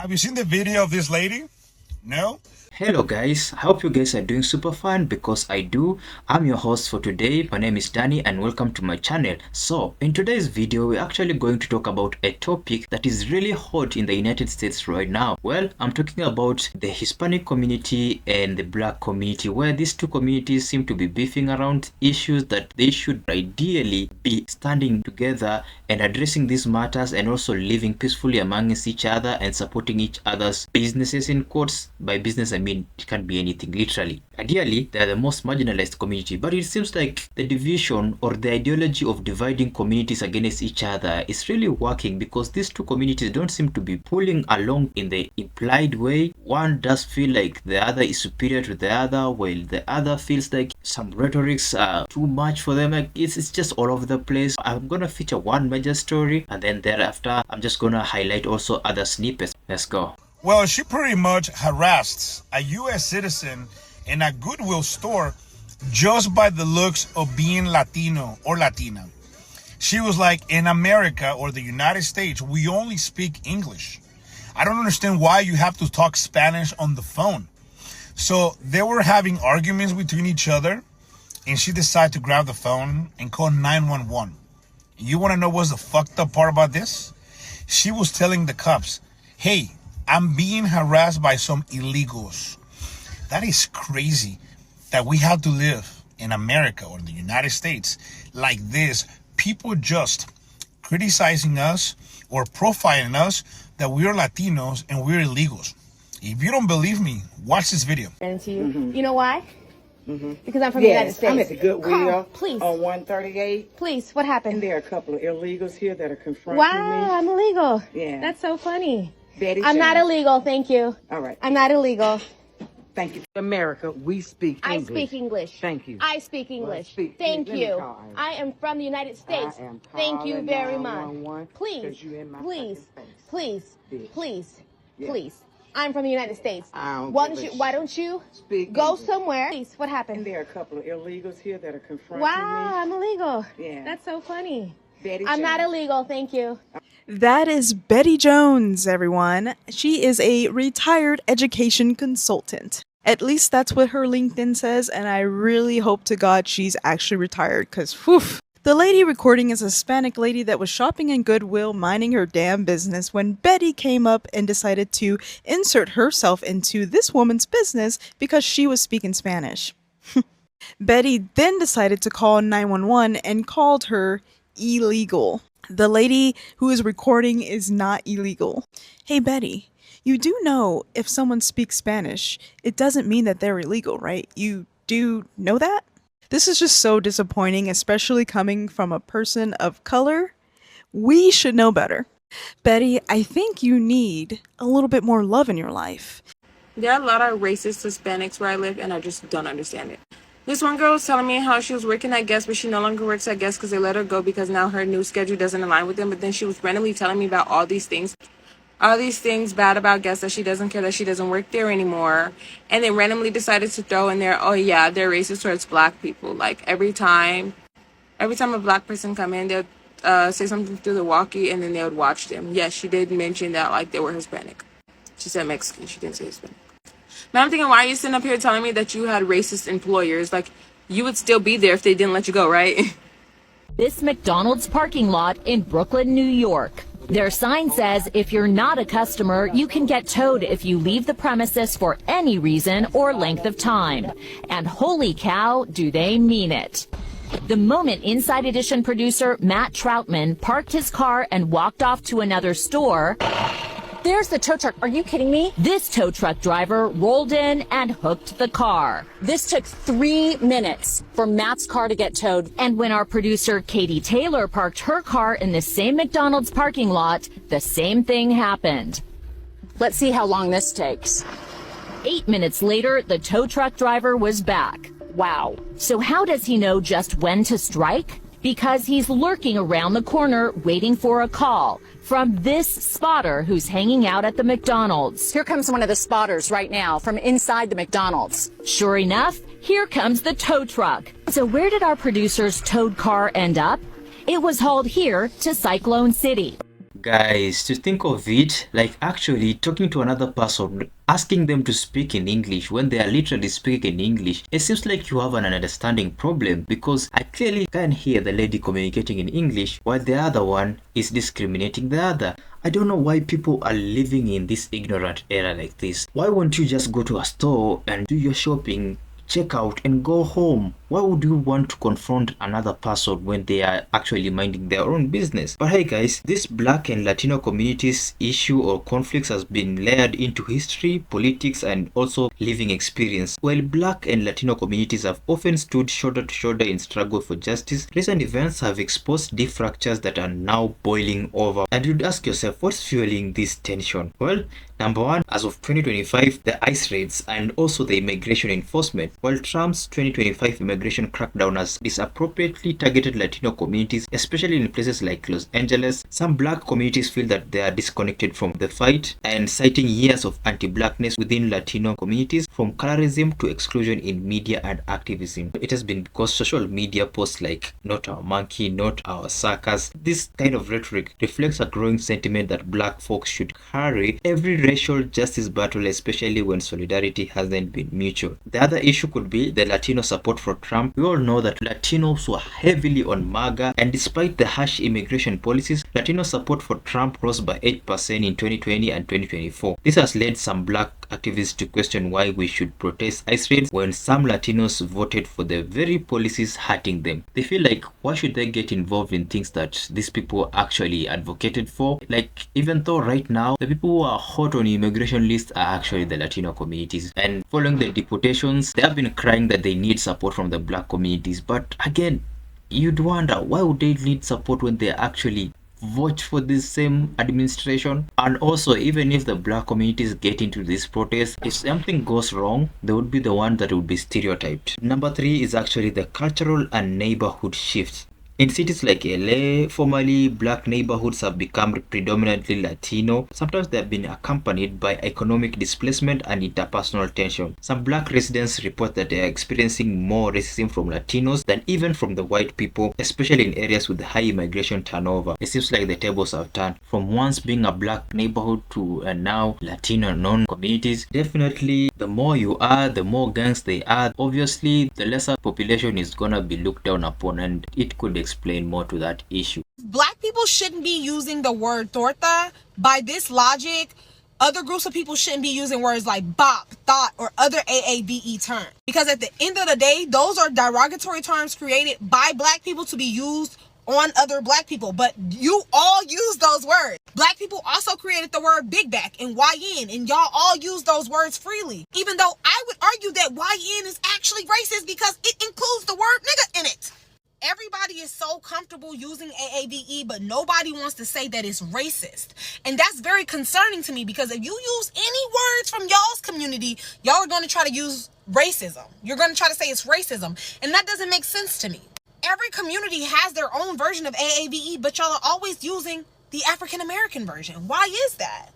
Have you seen the video of this lady? No? Hello guys, I hope you guys are doing super fine because I do. I'm your host for today. My name is Danny and welcome to my channel. So in today's video, we're actually going to talk about a topic that is really hot in the United States right now. Well, I'm talking about the Hispanic community and the Black community, where these two communities seem to be beefing around issues that they should ideally be standing together and addressing these matters and also living peacefully amongst each other and supporting each other's businesses, in quotes. By business I mean it can be anything, literally. Ideally, they are the most marginalized community, but it seems like the division or the ideology of dividing communities against each other is really working because these two communities don't seem to be pulling along in the implied way. One does feel like the other is superior to the other, while the other feels like some rhetorics are too much for them. Like it's just all over the place. I'm gonna feature one major story and then thereafter I'm just gonna highlight also other snippets. Let's go. Well, she pretty much harassed a U.S. citizen in a Goodwill store just by the looks of being Latino or Latina. She was like, in America or the United States, we only speak English. I don't understand why you have to talk Spanish on the phone. So they were having arguments between each other, and she decided to grab the phone and call 911. You want to know what's the fucked up part about this? She was telling the cops, hey, I'm being harassed by some illegals. That is crazy that we have to live in America or the United States like this. People just criticizing us or profiling us that we're Latinos and we're illegals. If you don't believe me, watch this video. And to you, you know why? Because I'm from the United States. I'm at the Goodwill Carl, please. on 138. Please, what happened? And there are a couple of illegals here that are confronting Wow, me. I'm illegal. Yeah. That's so funny. Betty I'm not Jones. illegal, thank you. All right. I'm not illegal. Thank you. America, we speak English. I speak English. Thank you. I speak English. speak- Thank let me you. call Iris. I am from the United States. I am Thank you calling very much. 911 Please, 'cause you in my please, fucking face. please, Bitch. please, Yeah. please. I'm from the United States. I don't Why give don't a you? Why don't you Speak go English. somewhere? Please, what And happened? there are a couple of illegals here that are confronting Wow, I'm illegal. Yeah. That's so funny. Betty I'm not Jones. illegal, thank you. That is Betty Jones, everyone. She is a retired education consultant. At least that's what her LinkedIn says, and I really hope to God she's actually retired, because whew. The lady recording is a Hispanic lady that was shopping in Goodwill, minding her damn business, when Betty came up and decided to insert herself into this woman's business because she was speaking Spanish. Betty then decided to call 911 and called her illegal. The lady who is recording is not illegal. Hey Betty, you do know if someone speaks Spanish, it doesn't mean that they're illegal, right? You do know that? This is just so disappointing, especially coming from a person of color. We should know better. Betty, I think you need a little bit more love in your life. There are a lot of racist Hispanics where I live, and I just don't understand it. This one girl was telling me how she was working at Guess, but she no longer works at Guess because they let her go because now her new schedule doesn't align with them. But then she was randomly telling me about all these things bad about Guess, that she doesn't care that she doesn't work there anymore, and then randomly decided to throw in there, oh yeah, they're racist towards black people. Like every time a black person come in, they'll say something through the walkie, and then they would watch them. Yes, she did mention that like they were Hispanic. She said Mexican. She didn't say Hispanic. But I'm thinking, why are you sitting up here telling me that you had racist employers? Like, you would still be there if they didn't let you go, right? This McDonald's parking lot in Brooklyn, New York. Their sign says if you're not a customer, you can get towed if you leave the premises for any reason or length of time. And holy cow, do they mean it. The moment Inside Edition producer Matt Troutman parked his car and walked off to another store, There's the tow truck. Are you kidding me? this tow truck driver rolled in and hooked the car. This took 3 minutes for Matt's car to get towed. And when our producer Katie Taylor parked her car in the same McDonald's parking lot, the same thing happened. Let's see how long this takes. 8 minutes later, the tow truck driver was back. Wow. So how does he know just when to strike? Because he's lurking around the corner waiting for a call from this spotter who's hanging out at the McDonald's. Here comes one of the spotters right now from inside the McDonald's. Sure enough, here comes the tow truck. So where did our producer's towed car end up? It was hauled here to Cyclone City. Guys, to think of it, like actually talking to another person, asking them to speak in English when they are literally speaking in English, it seems like you have an understanding problem, because I clearly can hear the lady communicating in English while the other one is discriminating the other. I don't know why people are living in this ignorant era like this. Why won't you just go to a store and do your shopping, check out and go home? Why would you want to confront another person when they are actually minding their own business? But hey guys, this Black and Latino communities issue or conflicts has been layered into history, politics, and also living experience. While Black and Latino communities have often stood shoulder to shoulder in struggle for justice, recent events have exposed deep fractures that are now boiling over. And you'd ask yourself, what's fueling this tension? Well, number one, as of 2025, the ICE raids and also the immigration enforcement. While Trump's 2025 immigration crackdown has disappropriately targeted Latino communities, especially in places like Los Angeles, some Black communities feel that they are disconnected from the fight and citing years of anti-Blackness within Latino communities, from colorism to exclusion in media and activism. It has been because social media posts like "Not our monkey, not our circus," this kind of rhetoric reflects a growing sentiment that Black folks should carry every racial justice battle, especially when solidarity hasn't been mutual. The other issue could be the Latino support for Trump. We all know that Latinos were heavily on MAGA, and despite the harsh immigration policies, Latino support for Trump rose by 8% in 2020 and 2024. This has led some Black activists to question why we should protest ICE raids when some Latinos voted for the very policies hurting them. They feel like, why should they get involved in things that these people actually advocated for? Like, even though right now the people who are hot on immigration lists are actually the Latino communities, and following the deportations, they have been crying that they need support from the Black communities. But again, you'd wonder, why would they need support when they actually vote for this same administration? And also, even if the Black communities get into this protest, if something goes wrong, they would be the one that would be stereotyped. Number three is actually the cultural and neighborhood shift. In cities like LA, formerly Black neighborhoods have become predominantly Latino. Sometimes they have been accompanied by economic displacement and interpersonal tension. Some Black residents report that they are experiencing more racism from Latinos than even from the white people, especially in areas with high immigration turnover. It seems like the tables have turned from once being a Black neighborhood to now Latino known communities. Definitely, the more you are, the more gangs they are. Obviously, the lesser population is gonna be looked down upon, and it could explain more to that issue. Black people shouldn't be using the word torta. By this logic, other groups of people shouldn't be using words like bop, thought, or other AABE terms. Because at the end of the day, those are derogatory terms created by Black people to be used on other Black people. But you all use those words. Black people also created the word big back and YN, and y'all all use those words freely. Even though I would argue that YN is actually racist because it includes the word nigga in it. Everybody is so comfortable using AAVE, but nobody wants to say that it's racist. And that's very concerning to me, because if you use any words from y'all's community, y'all are going to try to use racism. You're going to try to say it's racism. And that doesn't make sense to me. Every community has their own version of AAVE, but y'all are always using the African American version. Why is that?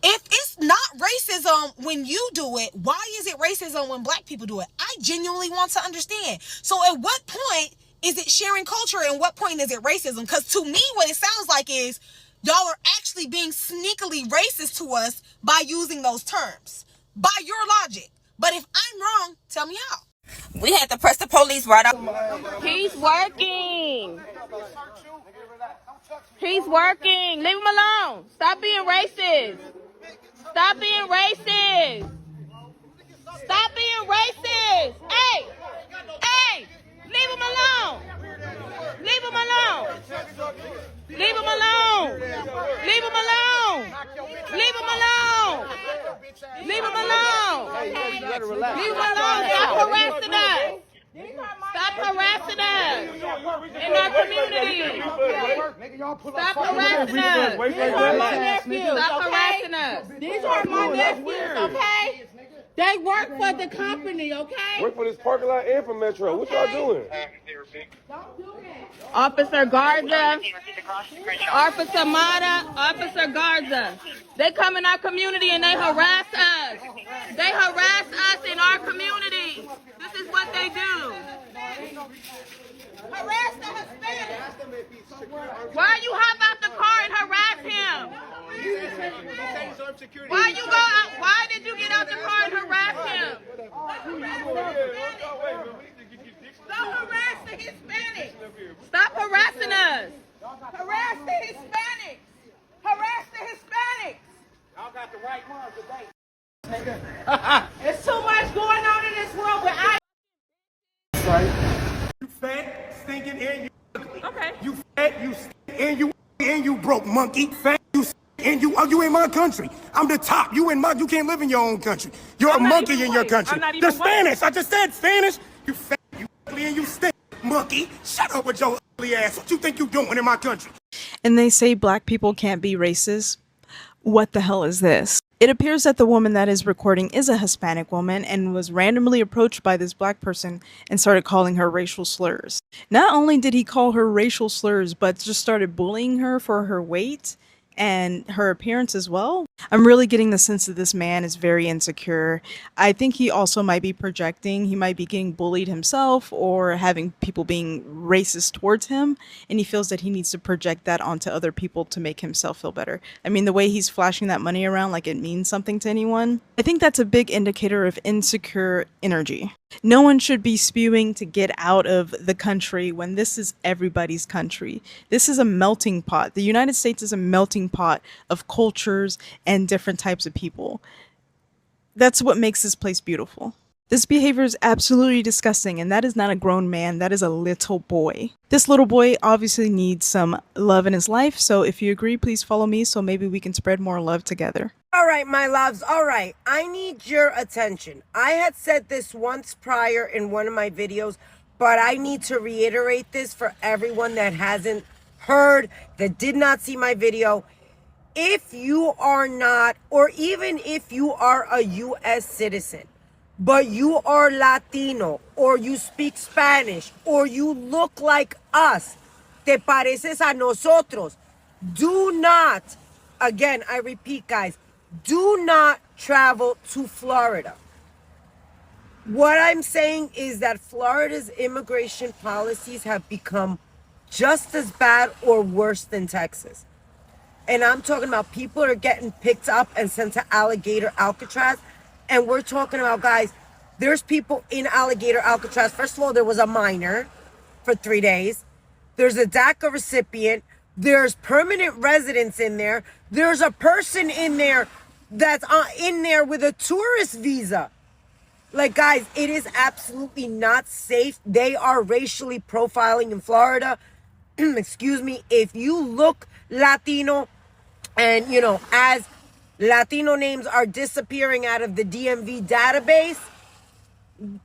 If it's not racism when you do it, why is it racism when Black people do it? I genuinely want to understand. So at what point is it sharing culture, and what point is it racism? Because to me, what it sounds like is y'all are actually being sneakily racist to us by using those terms, by your logic. But if I'm wrong, tell me how. We had to press the police right up. He's working. He's working. Leave him alone. Stop being racist. Stop being racist. Stop being racist. Hey, hey, leave him alone. Leave him alone. Leave him alone. Leave him alone. Leave him alone. Leave him alone. Leave him alone. Stop harassing us. Stop harassing us in our community. Stop harassing us. These are my nephews. Stop harassing us. These are my nephews, okay? They work for the company, okay? Work for this parking lot and for Metro. What y'all doing? Officer Garza, Officer Mata, Officer Garza. They come in our community and they harass us. They harass us in our community. This is what they do. Harass the Hispanic. Why you hop out the car and harass him? Why you go out? Why did you get out the car and harass him? Don't harass the Hispanics. Stop harassing us. Harass the Hispanics. Harass the Hispanics. Y'all got the right one today. There's too much going on in this world, but You fat, stinking, and you ugly. Okay. You fat, you stink, and you broke, monkey. Fat, you stink, and you in my country. I'm the top. You can't live in your own country. You're a monkey in your country. I'm not even They're white. Spanish. I just said Spanish. You fat, you ugly, and you stink, monkey. Shut up with your ugly ass. What you think you doing in my country? And they say black people can't be racist. What the hell is this? It appears that the woman that is recording is a Hispanic woman and was randomly approached by this black person and started calling her racial slurs. Not only did he call her racial slurs, but just started bullying her for her weight and her appearance as well. I'm really getting the sense that this man is very insecure. I think he also might be projecting. He might be getting bullied himself or having people being racist towards him, and he feels that he needs to project that onto other people to make himself feel better. I mean, the way he's flashing that money around like it means something to anyone, I think that's a big indicator of insecure energy. No one should be spewing to get out of the country when this is everybody's country. This is a melting pot. The United States is a melting pot of cultures and different types of people. That's what makes this place beautiful. This behavior is absolutely disgusting, and that is not a grown man, that is a little boy. This little boy obviously needs some love in his life, so if you agree, please follow me so maybe we can spread more love together. All right, my loves. All right. I need your attention. I had said this once prior in one of my videos, but I need to reiterate this for everyone that hasn't heard, that did not see my video. If you are not, or even if you are a U.S. citizen, but you are Latino, or you speak Spanish, or you look like us, te pareces a nosotros, do not, again, I repeat, guys, do not travel to Florida. What I'm saying is that Florida's immigration policies have become just as bad or worse than Texas. And I'm talking about people are getting picked up and sent to Alligator Alcatraz. And we're talking about, guys, there's people in Alligator Alcatraz. First of all, there was a minor for 3 days. There's a DACA recipient. There's permanent residents in there. There's a person in there that's in there with a tourist visa. Like, guys, it is absolutely not safe. They are racially profiling in Florida. Excuse me. If you look Latino and, you know, as Latino names are disappearing out of the DMV database,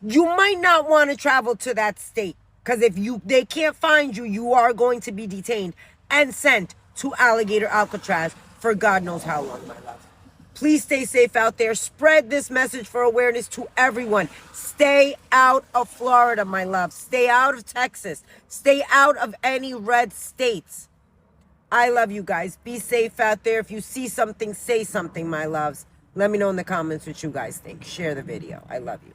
you might not want to travel to that state. Because if they can't find you, you are going to be detained and sent to Alligator Alcatraz for God knows how long, my love. Please stay safe out there. Spread this message for awareness to everyone. Stay out of Florida, my love. Stay out of Texas. Stay out of any red states. I love you guys. Be safe out there. If you see something, say something, my loves. Let me know in the comments what you guys think. Share the video. I love you.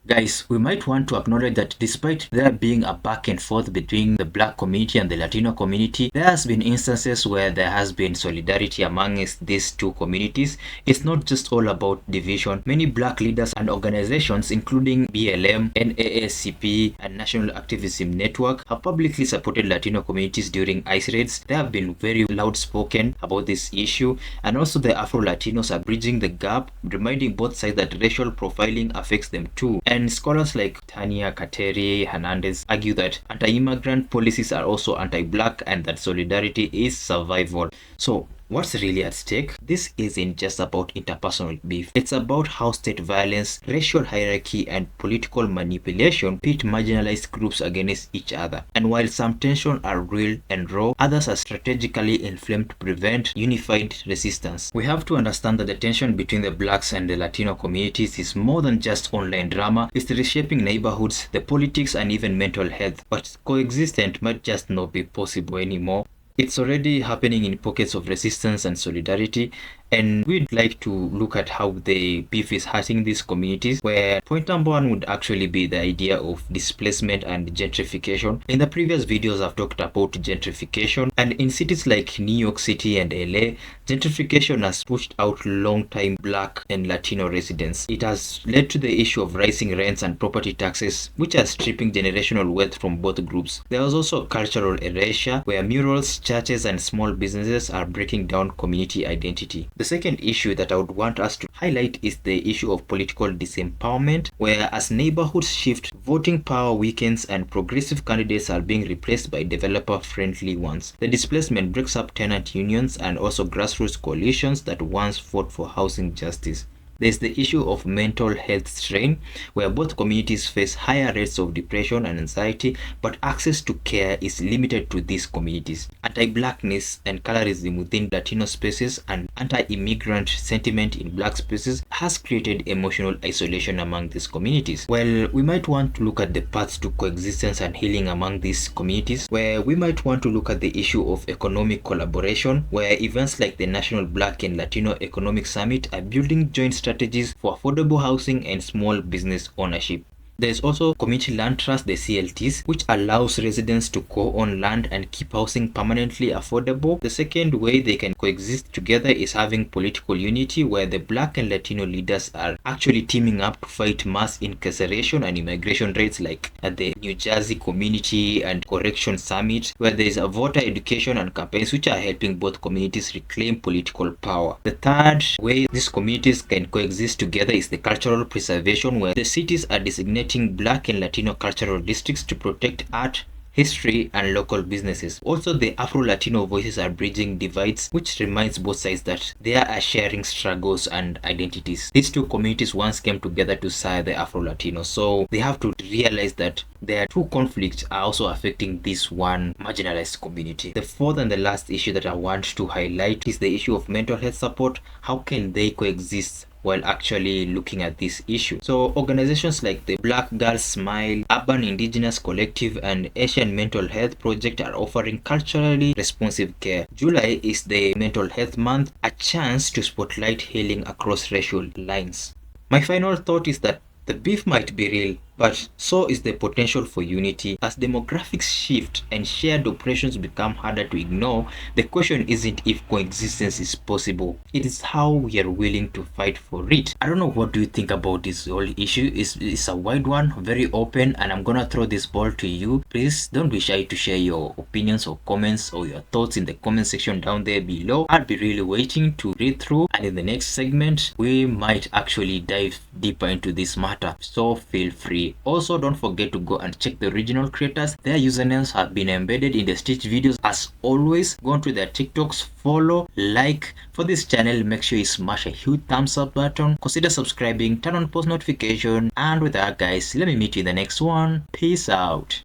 Guys, we might want to acknowledge that despite there being a back and forth between the black community and the Latino community, there has been instances where there has been solidarity amongst these two communities. It's not just all about division. Many black leaders and organizations, including BLM, NAACP, and National Activism Network, have publicly supported Latino communities during ICE raids. They have been very loud-spoken about this issue, and also the Afro-Latinos are bridging the gap, reminding both sides that racial profiling affects them too. And scholars like Tania Kateri Hernandez argue that anti-immigrant policies are also anti-black and that solidarity is survival. So what's really at stake? This isn't just about interpersonal beef. It's about how state violence, racial hierarchy, and political manipulation pit marginalized groups against each other. And while some tensions are real and raw, others are strategically inflamed to prevent unified resistance. We have to understand that the tension between the blacks and the Latino communities is more than just online drama. It's reshaping neighborhoods, the politics, and even mental health. But coexistence might just not be possible anymore. It's already happening in pockets of resistance and solidarity, and we'd like to look at how the beef is hurting these communities, where point number one would actually be the idea of displacement and gentrification. In the previous videos, I've talked about gentrification, and in cities like New York City and LA, gentrification has pushed out long-time Black and Latino residents. It has led to the issue of rising rents and property taxes, which are stripping generational wealth from both groups. There was also cultural erasure, where murals, churches, and small businesses are breaking down community identity. The second issue that I would want us to highlight is the issue of political disempowerment, where as neighborhoods shift, voting power weakens and progressive candidates are being replaced by developer-friendly ones. The displacement breaks up tenant unions and also grassroots coalitions that once fought for housing justice. There's the issue of mental health strain, where both communities face higher rates of depression and anxiety, but access to care is limited to these communities. Anti-blackness and colorism within Latino spaces and anti-immigrant sentiment in Black spaces has created emotional isolation among these communities. Well, we might want to look at the paths to coexistence and healing among these communities, where we might want to look at the issue of economic collaboration, where events like the National Black and Latino Economic Summit are building joint strategies for affordable housing and small business ownership. There's also Community Land Trust, the CLTs, which allows residents to co-own land and keep housing permanently affordable. The second way they can coexist together is having political unity, where the Black and Latino leaders are actually teaming up to fight mass incarceration and immigration rates, like at the New Jersey Community and Correction Summit, where there is a voter education and campaigns which are helping both communities reclaim political power. The third way these communities can coexist together is the cultural preservation, where the cities are designating Black and Latino cultural districts to protect art, history, and local businesses. Also, the Afro-Latino voices are bridging divides, which reminds both sides that they are sharing struggles and identities. These two communities once came together to serve the Afro-Latinos, so they have to realize that their two conflicts are also affecting this one marginalized community. The fourth and the last issue that I want to highlight is the issue of mental health support. How can they coexist while actually looking at this issue? So organizations like the Black Girls Smile, Urban Indigenous Collective, and Asian Mental Health Project are offering culturally responsive care. July is the Mental Health Month, a chance to spotlight healing across racial lines. My final thought is that the beef might be real, but so is the potential for unity. As demographics shift and shared operations become harder to ignore, the question isn't if coexistence is possible, it is how we are willing to fight for it. I don't know, what do you think about this whole issue? It's a wide one, very open, and I'm gonna throw this ball to you. Please don't be shy to share your opinions or comments or your thoughts in the comment section down there below. I'll be really waiting to read through, and in the next segment we might actually dive deeper into this matter, so feel free. Also, don't forget to go and check the original creators. Their usernames have been embedded in the stitch videos. As always, go onto their TikToks, follow, like. For this channel, make sure you smash a huge thumbs up button, consider subscribing, turn on post notification, and with that guys, let me meet you in the next one. Peace out.